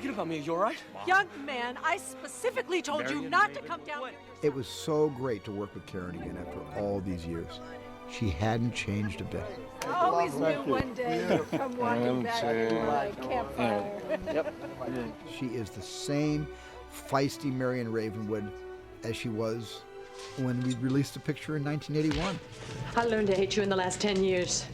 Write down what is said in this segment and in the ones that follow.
Forget about me. You all right? Young man, I specifically told you not to come down here. It was so great to work with Karen again after all these years. She hadn't changed a bit. I always knew one day you'd come walking back to my campfire. Yep. She is the same feisty Marion Ravenwood as she was when we released the picture in 1981. I learned to hate you in the last 10 years.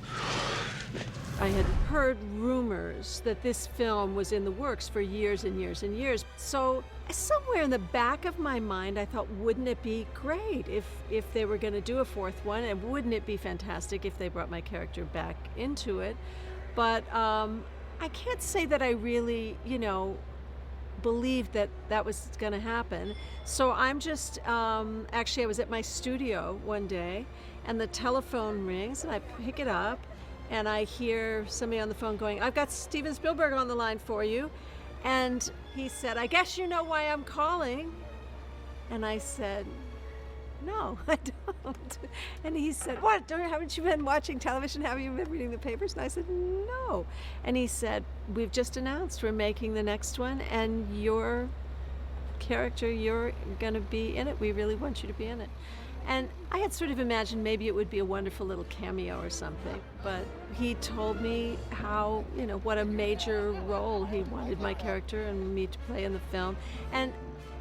I had heard rumors that this film was in the works for years and years and years. So somewhere in the back of my mind, I thought, wouldn't it be great if they were going to do a fourth one? And wouldn't it be fantastic if they brought my character back into it? But I can't say that I really, believed that that was going to happen. So I'm just, actually, I was at my studio one day, and the telephone rings, and I pick it up, and I hear somebody on the phone going, "I've got Steven Spielberg on the line for you." And he said, "I guess you know why I'm calling." And I said, "No, I don't." And he said, "What? Haven't you been watching television? Haven't you been reading the papers?" And I said, "No." And he said, "We've just announced we're making the next one, and your character, you're going to be in it. We really want you to be in it." And I had sort of imagined maybe it would be a wonderful little cameo or something, but he told me how, what a major role he wanted my character and me to play in the film. And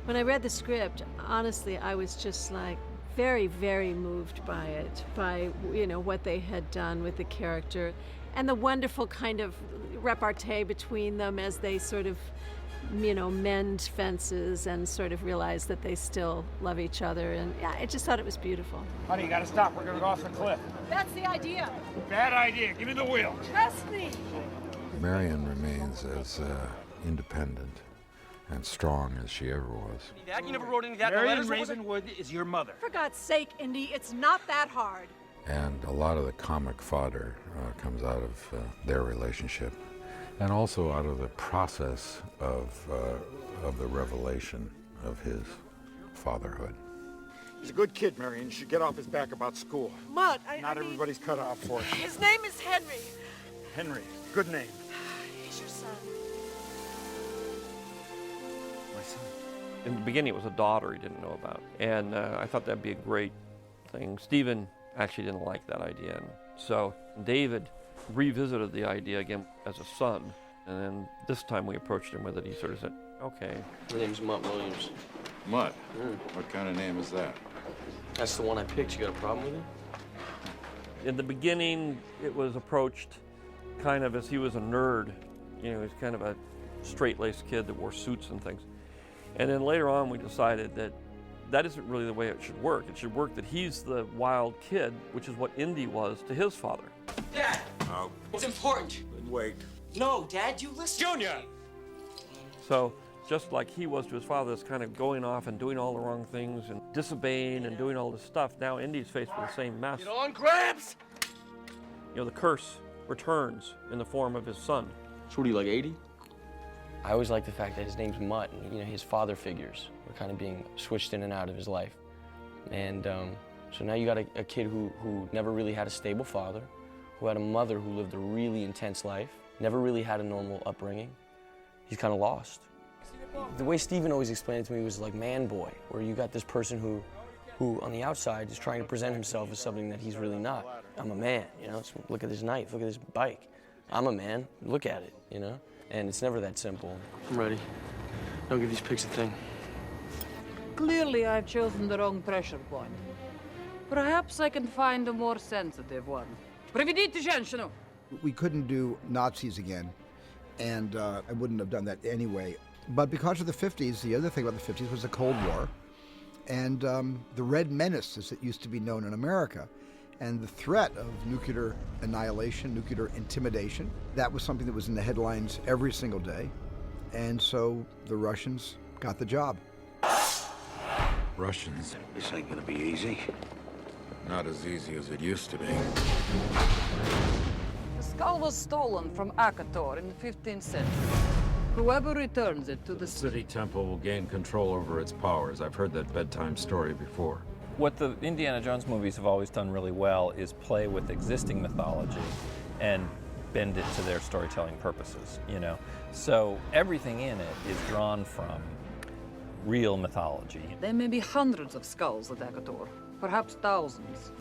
when I read the script, honestly, I was just like very, very moved by it, by, what they had done with the character and the wonderful kind of repartee between them as they sort of mend fences and sort of realize that they still love each other. And yeah, I just thought it was beautiful. Honey, you gotta stop. We're gonna go off the cliff. That's the idea. Bad idea. Give me the wheel. Trust me. Marion remains as independent and strong as she ever was. Dad, you never wrote any of that in the Marion letters? Ravenwood is your mother. For God's sake, Indy, it's not that hard. And a lot of the comic fodder comes out of their relationship, and also out of the process of the revelation of his fatherhood. He's a good kid, Marion. You should get off his back about school. Mutt, Not everybody's cut out for it. His name is Henry. Henry, good name. He's your son. My son. In the beginning, it was a daughter he didn't know about, and I thought that'd be a great thing. Stephen actually didn't like that idea, and so David revisited the idea again as a son, and then this time we approached him with it. He sort of said, "Okay." My name's Mutt Williams. Mutt? What kind of name is that? That's the one I picked. You got a problem with it? In the beginning, it was approached kind of as he was a nerd. He's kind of a straight-laced kid that wore suits and things. And then later on, we decided that that isn't really the way it should work. It should work that he's the wild kid, which is what Indy was to his father. Dad! It's important. Wait. No, Dad, you listen. Junior! So just like he was to his father, that's kind of going off and doing all the wrong things and disobeying and doing all this stuff, now Indy's faced with the same mess. Get on, Gramps! The curse returns in the form of his son. So what are you, like 80? I always like the fact that his name's Mutt, and his father figures were kind of being switched in and out of his life. And so now you got a kid who never really had a stable father, who had a mother who lived a really intense life, never really had a normal upbringing. He's kind of lost. The way Stephen always explained it to me was like man boy, where you got this person who on the outside is trying to present himself as something that he's really not. I'm a man, so look at this knife, look at this bike. I'm a man, look at it, And it's never that simple. I'm ready. Don't give these pigs a thing. Clearly, I've chosen the wrong pressure point. Perhaps I can find a more sensitive one. Приведите женщину! We couldn't do Nazis again, and I wouldn't have done that anyway. But because of the 50s, the other thing about the 50s was the Cold War, and the Red Menace, as it used to be known in America, and the threat of nuclear annihilation, nuclear intimidation. That was something that was in the headlines every single day, and so the Russians got the job. Russians? This ain't gonna be easy. Not as easy as it used to be. The skull was stolen from Akator in the 15th century. Whoever returns it to the City Temple will gain control over its powers. I've heard that bedtime story before. What the Indiana Jones movies have always done really well is play with existing mythology and bend it to their storytelling purposes, you know. So everything in it is drawn from real mythology. There may be hundreds of skulls at Akator, perhaps thousands.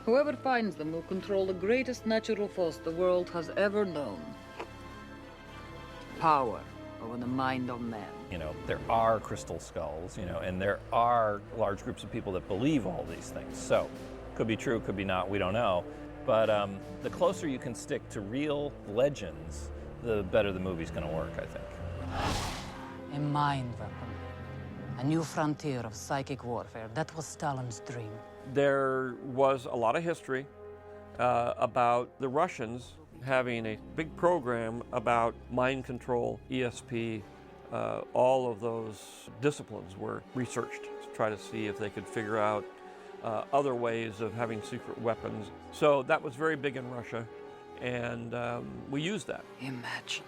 Whoever finds them will control the greatest natural force the world has ever known. Power over the mind of man. You know, there are crystal skulls, you know, and there are large groups of people that believe all these things. So, could be true, could be not, we don't know. But the closer you can stick to real legends, the better the movie's going to work, I think. A mind weapon. A new frontier of psychic warfare. That was Stalin's dream. There was a lot of history about the Russians having a big program about mind control, ESP. All of those disciplines were researched to try to see if they could figure out other ways of having secret weapons. So that was very big in Russia, and we used that. Imagine,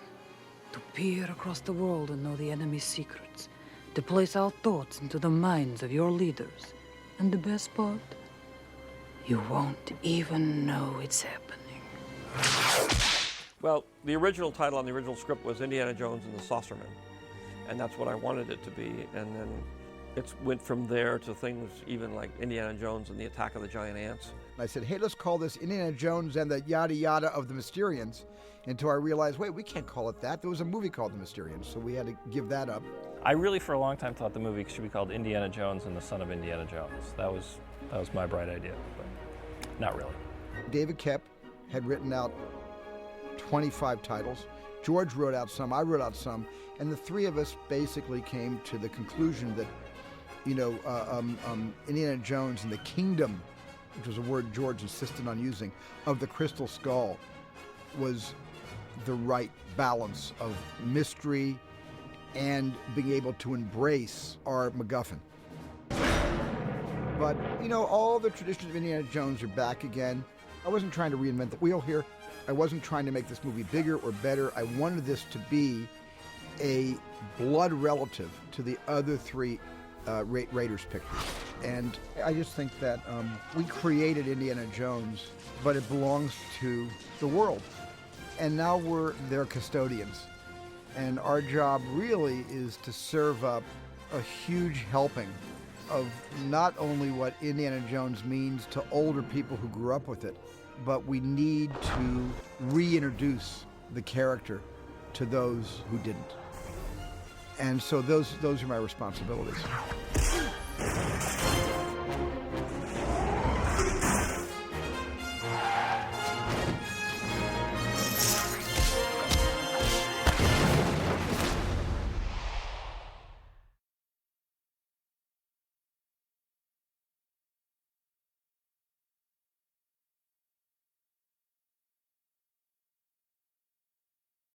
to peer across the world and know the enemy's secrets, to place our thoughts into the minds of your leaders. And the best part, you won't even know it's happening. Well, the original title on the original script was Indiana Jones and the Saucerman, and that's what I wanted it to be. And then it went from there to things even like Indiana Jones and the Attack of the Giant Ants. I said, hey, let's call this Indiana Jones and the yada yada of the Mysterians, until I realized, wait, we can't call it that. There was a movie called The Mysterians, so we had to give that up. I really, for a long time, thought the movie should be called Indiana Jones and the Son of Indiana Jones. That was my bright idea, but not really. David Koepp had written out 25 titles. George wrote out some, I wrote out some, and the three of us basically came to the conclusion that, you know, Indiana Jones and the Kingdom, which was a word George insisted on using, of the Crystal Skull was the right balance of mystery and being able to embrace our MacGuffin. But, you know, all the traditions of Indiana Jones are back again. I wasn't trying to reinvent the wheel here. I wasn't trying to make this movie bigger or better. I wanted this to be a blood relative to the other three Raiders pictures. And I just think that we created Indiana Jones, but it belongs to the world. And now we're their custodians. And our job really is to serve up a huge helping of not only what Indiana Jones means to older people who grew up with it, but we need to reintroduce the character to those who didn't. And so those are my responsibilities.